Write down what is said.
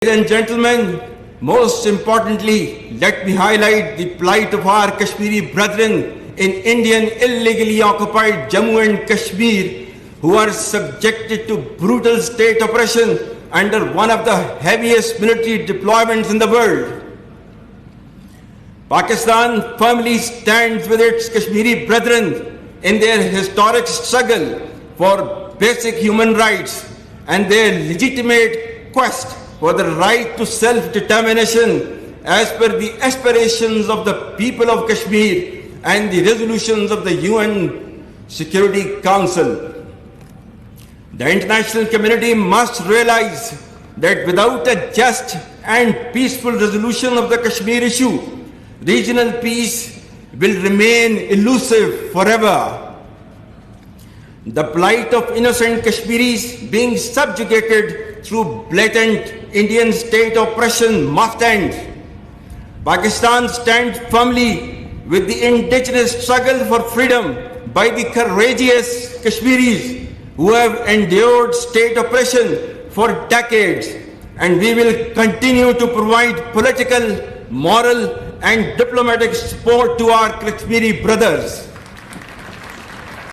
Ladies and gentlemen, most importantly, let me highlight the plight of our Kashmiri brethren in Indian illegally occupied Jammu and Kashmir, who are subjected to brutal state oppression under one of the heaviest military deployments in the world. Pakistan firmly stands with its Kashmiri brethren in their historic struggle for basic human rights and their legitimate quest for the right to self-determination as per the aspirations of the people of Kashmir and the resolutions of the UN Security Council. The international community must realize that without a just and peaceful resolution of the Kashmir issue, regional peace will remain elusive forever. The plight of innocent Kashmiris being subjugated through blatant Indian state oppression must end. Pakistan stands firmly with the indigenous struggle for freedom by the courageous Kashmiris who have endured state oppression for decades, and we will continue to provide political, moral and diplomatic support to our Kashmiri brothers.